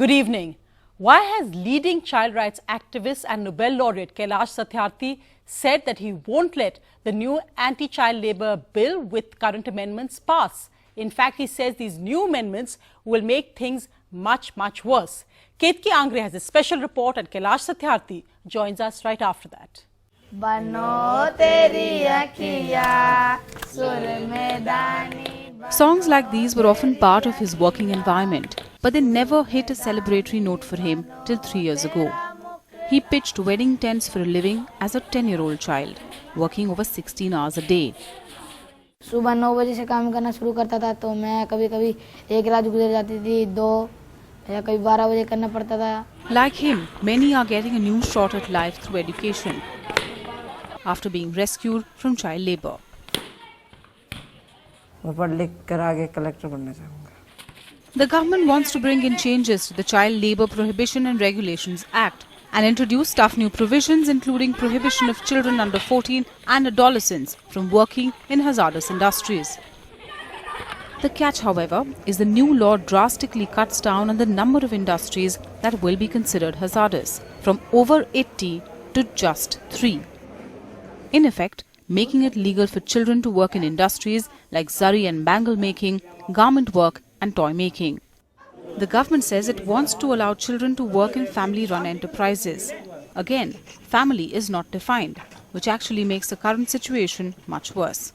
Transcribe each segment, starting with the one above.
Good evening. Why has leading child rights activist and Nobel laureate Kailash Satyarthi said that he won't let the new anti-child labour bill with current amendments pass? In fact, he says these new amendments will make things much worse. Ketki Angre has a special report and Kailash Satyarthi joins us right after that. Songs like these were often part of his working environment, but they never hit a celebratory note for him till 3 years ago. He pitched wedding tents for a living as a 10-year-old child, working over 16 hours a day. सुबह 9 बजे से काम करना शुरू करता था तो मैं कभी-कभी एक रात गुजर जाती थी 2 या कभी 12 बजे करना पड़ता था. Like him, many are getting a new shot at life through education after being rescued from child labor. The government wants to bring in changes to the Child Labour Prohibition and Regulations Act and introduce tough new provisions including prohibition of children under 14 and adolescents from working in hazardous industries. The catch, however, is the new law drastically cuts down on the number of industries that will be considered hazardous, from over 80 to just 3. In effect, making it legal for children to work in industries like zari and bangle making, garment work and toy making. The government says it wants to allow children to work in family-run enterprises. Again, family is not defined, which actually makes the current situation much worse.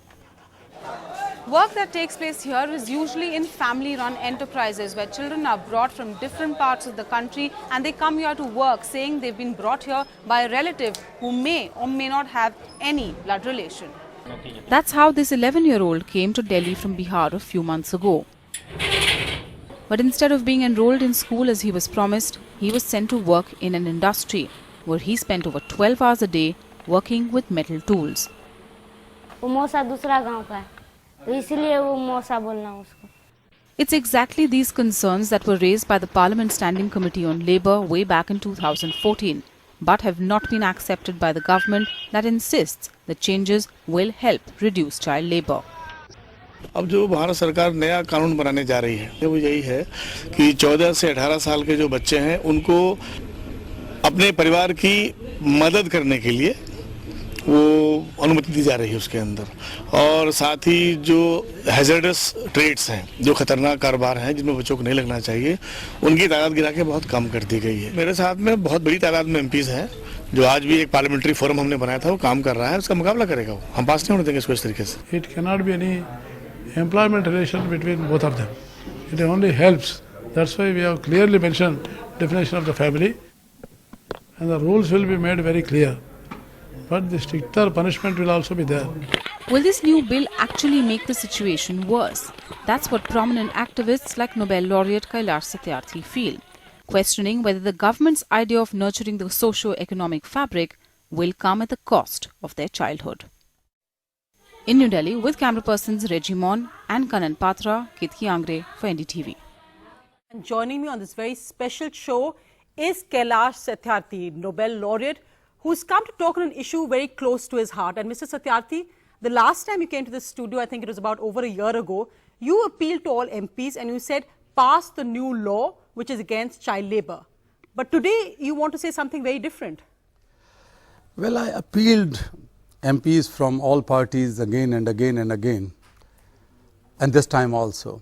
Work that takes place here is usually in family-run enterprises where children are brought from different parts of the country and they come here to work saying they've been brought here by a relative who may or may not have any blood relation. That's how this 11-year-old came to Delhi from Bihar a few months ago. But instead of being enrolled in school as he was promised, he was sent to work in an industry where he spent over 12 hours a day working with metal tools. It's exactly these concerns that were raised by the Parliament Standing Committee on Labour way back in 2014, but have not been accepted by the government that insists that changes will help reduce child labour. अब जो भारत सरकार नया कानून बनाने जा रही है वो यही है कि 14 से 18 साल के जो बच्चे हैं उनको अपने परिवार की मदद करने के लिए वो अनुमति दी जा रही है उसके अंदर, और साथ ही जो हैजर्डस ट्रेड्स हैं, जो खतरनाक कारोबार हैं जिनमें बच्चों को नहीं लगना चाहिए, उनकी तादाद गिरा के बहुत कम कर दी गई है. मेरे साथ में बहुत बड़ी तादाद में एमपीज हैं जो आज भी एक पार्लियामेंट्री फोरम हमने बनाया था, वो काम कर रहा है, उसका मुकाबला करेगा वो. हम पास नहीं होने देंगे इसको इस तरीके से. It cannot be any employment relation between both of them. It only helps. That's why we have clearly mentioned definition of the family, and the rules will be made very clear. But the stricter punishment will also be there. Will this new bill actually make the situation worse? That's what prominent activists like Nobel laureate Kailash Satyarthi feel, questioning whether the government's idea of nurturing the socio-economic fabric will come at the cost of their childhood. In New Delhi, with camera persons Regimon and Kanan Patra, Ketki Angre for NDTV. And joining me on this very special show is Kailash Satyarthi, Nobel laureate, who's come to talk on an issue very close to his heart. And Mr. Satyarthi, the last time you came to the studio, I think it was about over a year ago, you appealed to all MPs and you said, pass the new law which is against child labour. But today you want to say something very different. Well, I appealed MPs from all parties again and again and again, and this time also.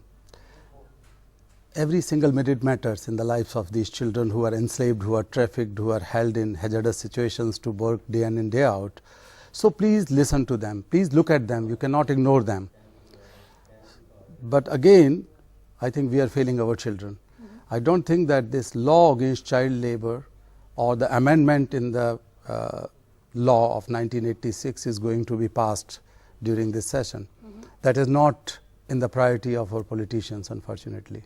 Every single minute matters in the lives of these children who are enslaved, who are trafficked, who are held in hazardous situations to work day in and day out. So please listen to them, please look at them, you cannot ignore them. But again, I think we are failing our children. I don't think that this law against child labour or the amendment in the law of 1986 is going to be passed during this session. That is not in the priority of our politicians, unfortunately.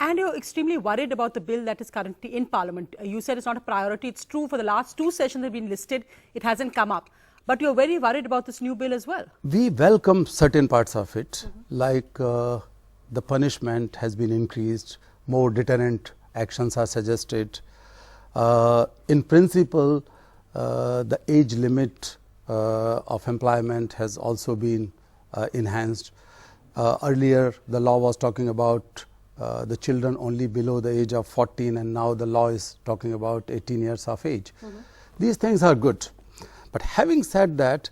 And you're extremely worried about the bill that is currently in Parliament. You said it's not a priority. It's true, for the last 2 sessions have been listed, it hasn't come up. But you're very worried about this new bill as well. We welcome certain parts of it, like the punishment has been increased, more deterrent actions are suggested. In principle, the age limit of employment has also been enhanced. Earlier, the law was talking about the children only below the age of 14, and now the law is talking about 18 years of age. These things are good. But having said that,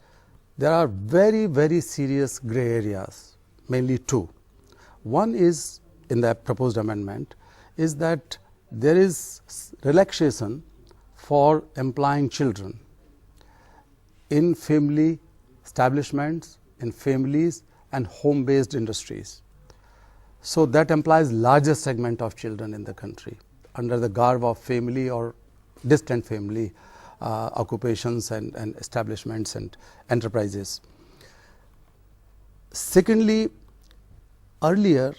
there are very, very serious grey areas, mainly two. One is, in the proposed amendment, is that there is relaxation for employing children in family establishments, in families and home-based industries. So that implies largest segment of children in the country under the garb of family or distant family occupations and establishments and enterprises. Secondly, earlier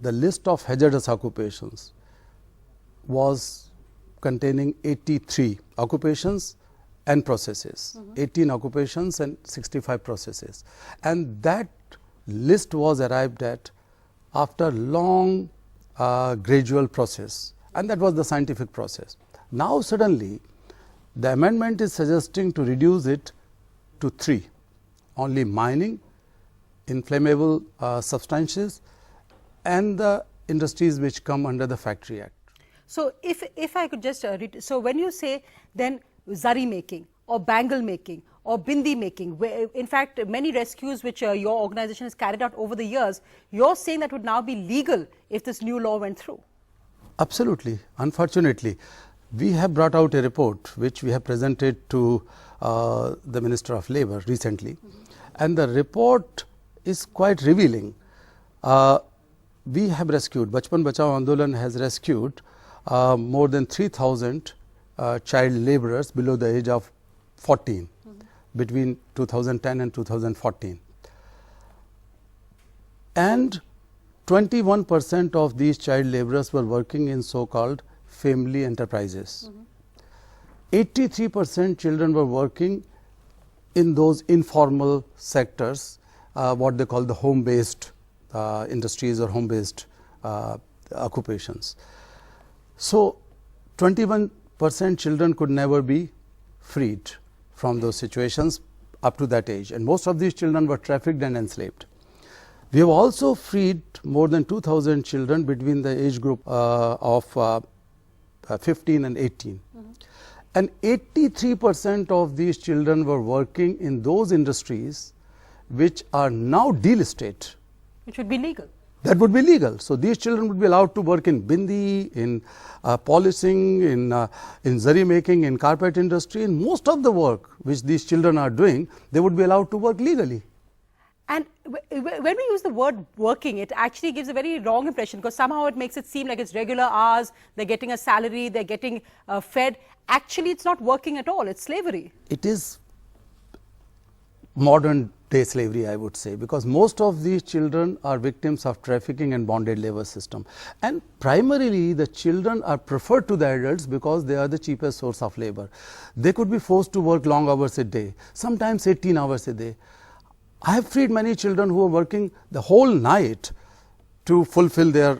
the list of hazardous occupations was containing 83 occupations and processes, 18 occupations and 65 processes, and that list was arrived at after long gradual process, and that was the scientific process. Now suddenly the amendment is suggesting to reduce it to 3, only mining, inflammable substances and the industries which come under the Factory Act. So if I could just so when you say then zari making or bangle making or bindi making, where in fact many rescues which your organization has carried out over the years, you're saying that would now be legal if this new law went through? Absolutely. Unfortunately, we have brought out a report which we have presented to the Minister of Labour recently, and the report is quite revealing. We have rescued, Bachpan Bachao Andolan has rescued more than 3,000 child labourers below the age of 14 between 2010 and 2014. And 21% of these child labourers were working in so-called family enterprises. 83% children were working in those informal sectors, what they call the home-based industries or home-based occupations. So 21% children could never be freed from those situations up to that age, and most of these children were trafficked and enslaved. We have also freed more than 2,000 children between the age group of 15 and 18. And 83% of these children were working in those industries which are now delisted. Which would be legal. That would be legal. So these children would be allowed to work in bindi, in polishing, in zari making, in carpet industry, in most of the work which these children are doing, they would be allowed to work legally. And when we use the word working, it actually gives a very wrong impression, because somehow it makes it seem like it's regular hours, they're getting a salary, they're getting fed. Actually, it's not working at all, it's slavery. It is modern day slavery, I would say, because most of these children are victims of trafficking and bonded labor system. And primarily the children are preferred to the adults because they are the cheapest source of labor. They could be forced to work long hours a day, sometimes 18 hours a day. I have freed many children who are working the whole night to fulfill their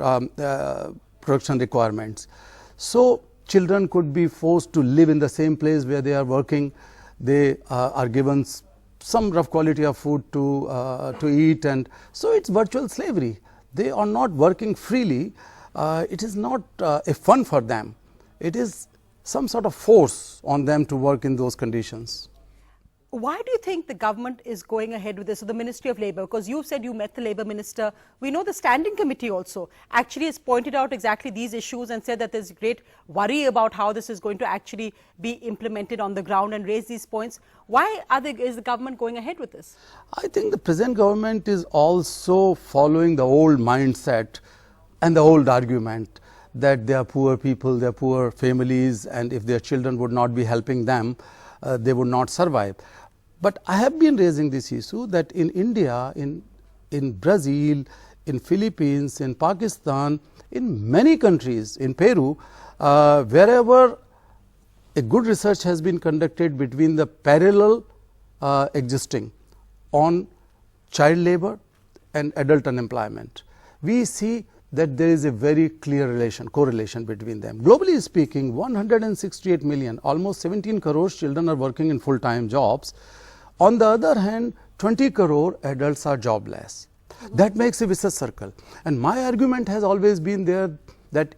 production requirements. So children could be forced to live in the same place where they are working. They are given some rough quality of food to eat, and so it's virtual slavery. They are not working freely. It is not a fun for them. It is some sort of force on them to work in those conditions. Why do you think the government is going ahead with this, or the Ministry of Labour? Because you said you met the Labour Minister. We know the Standing Committee also actually has pointed out exactly these issues and said that there's great worry about how this is going to actually be implemented on the ground, and raise these points. Why is the government going ahead with this? I think the present government is also following the old mindset and the old argument that they are poor people, they are poor families, and if their children would not be helping them, they would not survive. But I have been raising this issue that in India, in Brazil, in Philippines, in Pakistan, in many countries, in Peru, wherever a good research has been conducted between the parallel existing on child labor and adult unemployment, we see that there is a very clear correlation between them. Globally speaking, 168 million, almost 17 crore children are working in full-time jobs. On the other hand, 20 crore adults are jobless. That makes a vicious circle. And my argument has always been there that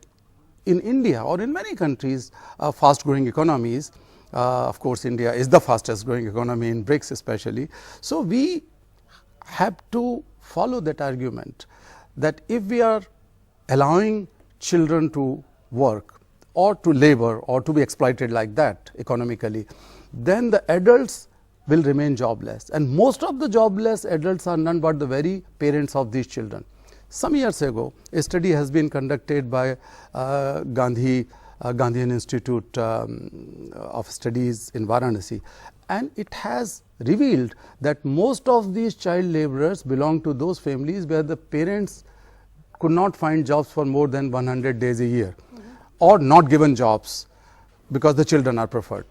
in India or in many countries, fast growing economies, of course India is the fastest growing economy in BRICS especially. So we have to follow that argument that if we are allowing children to work or to labor or to be exploited like that economically, then the adults will remain jobless, and most of the jobless adults are none but the very parents of these children. Some years ago, a study has been conducted by Gandhian Institute of Studies in Varanasi, and it has revealed that most of these child laborers belong to those families where the parents could not find jobs for more than 100 days a year, or not given jobs because the children are preferred.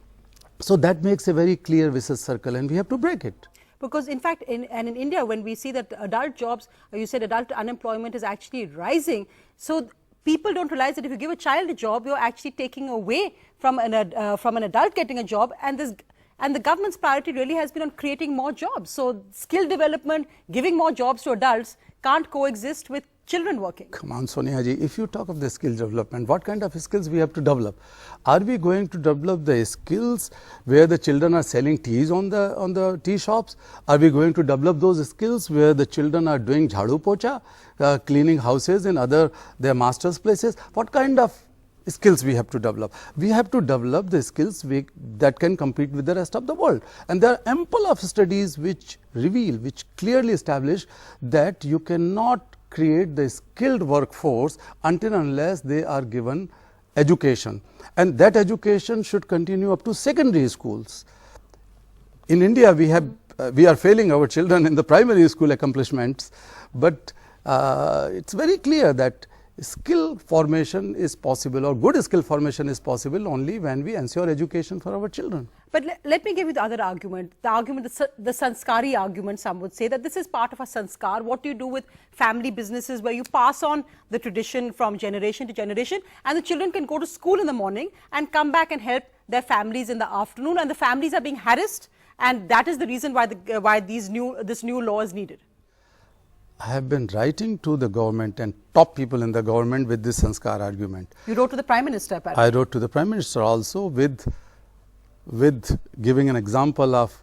So that makes a very clear vicious circle, and we have to break it. Because in fact, in India, when we see that adult jobs, you said adult unemployment is actually rising. So people don't realize that if you give a child a job, you're actually taking away from an adult getting a job, and the government's priority really has been on creating more jobs. So skill development, giving more jobs to adults can't coexist with children working. Come on, Sonia ji, if you talk of the skill development, what kind of skills we have to develop? Are we going to develop the skills where the children are selling teas on the tea shops? Are we going to develop those skills where the children are doing jhadu pocha, cleaning houses in their masters' places? What kind of skills we have to develop? We have to develop the skills that can compete with the rest of the world. And there are ample of studies which clearly establish that you cannot create the skilled workforce until unless they are given education, and that education should continue up to secondary schools. In India, we are failing our children in the primary school accomplishments, but it's very clear that skill formation is possible, or good skill formation is possible only when we ensure education for our children. But let me give you the other argument, the sanskari argument. Some would say that this is part of a sanskar. What do you do with family businesses where you pass on the tradition from generation to generation, and the children can go to school in the morning and come back and help their families in the afternoon, and the families are being harassed, and that is the reason why this new law is needed. I have been writing to the government and top people in the government with this sanskar argument. You wrote to the Prime Minister, apparently. I wrote to the Prime Minister also with giving an example of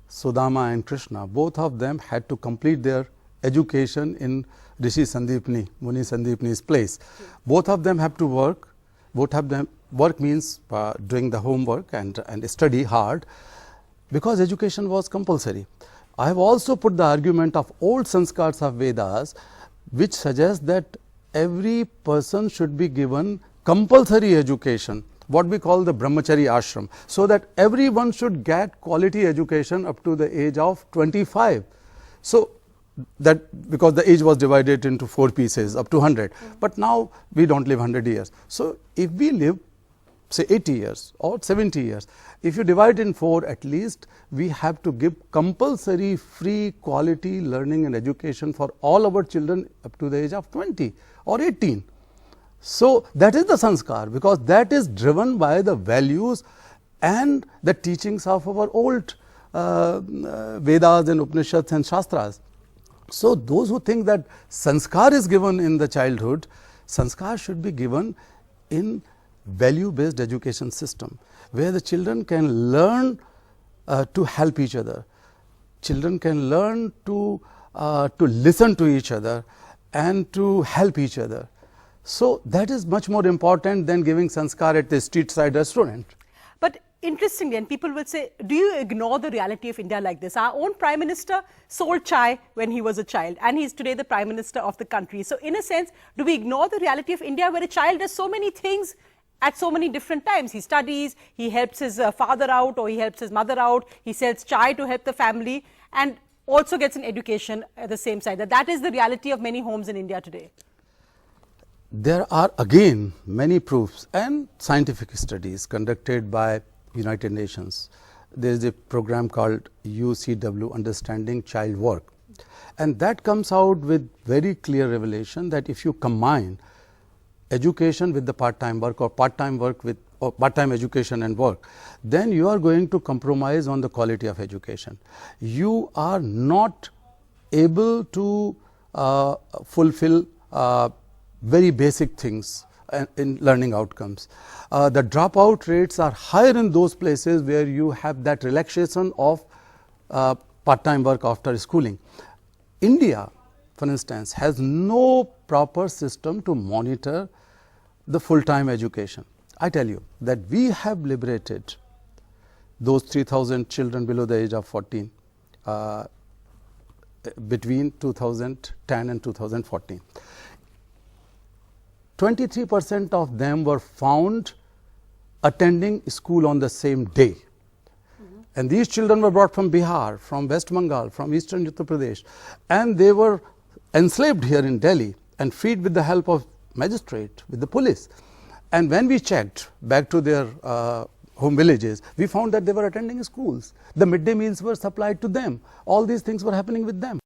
Sudama and Krishna. Both of them had to complete their education in Rishi Sandeepani, Muni Sandeepani's place. Both of them have to work. Work means doing the homework and study hard, because education was compulsory. I have also put the argument of old sanskars of Vedas, which suggest that every person should be given compulsory education, what we call the brahmachari ashram, so that everyone should get quality education up to the age of 25. So that, because the age was divided into 4 pieces up to 100, but now we don't live 100 years. So if we live say 80 years or 70 years, if you divide in 4, at least we have to give compulsory free quality learning and education for all our children up to the age of 20 or 18. So that is the sanskar, because that is driven by the values and the teachings of our old Vedas and Upanishads and Shastras. So those who think that sanskar is given in the childhood, sanskar should be given in value-based education system, where the children can learn to help each other. Children can learn to listen to each other and to help each other. So that is much more important than giving sanskar at the street side restaurant. But interestingly, and people will say, do you ignore the reality of India like this? Our own Prime Minister sold chai when he was a child, and he is today the Prime Minister of the country. So in a sense, do we ignore the reality of India, where a child does so many things at so many different times? He studies, he helps his father out, or he helps his mother out, he sells chai to help the family, and also gets an education at the same side. That is the reality of many homes in India today. There are again many proofs and scientific studies conducted by United Nations. There is a program called UCW, Understanding Child Work, and that comes out with very clear revelation that if you combine education with the part-time work, or part-time work with part-time education and work, then you are going to compromise on the quality of education. You are not able to fulfill very basic things in learning outcomes. The dropout rates are higher in those places where you have that relaxation of part-time work after schooling. India, for instance, has no proper system to monitor the full-time education. I tell you that we have liberated those 3,000 children below the age of 14 between 2010 and 2014. 23% of them were found attending school on the same day. And these children were brought from Bihar, from West Bengal, from eastern Uttar Pradesh, and they were enslaved here in Delhi and freed with the help of magistrate, with the police. And when we checked back to their home villages, we found that they were attending schools. The midday meals were supplied to them. All these things were happening with them.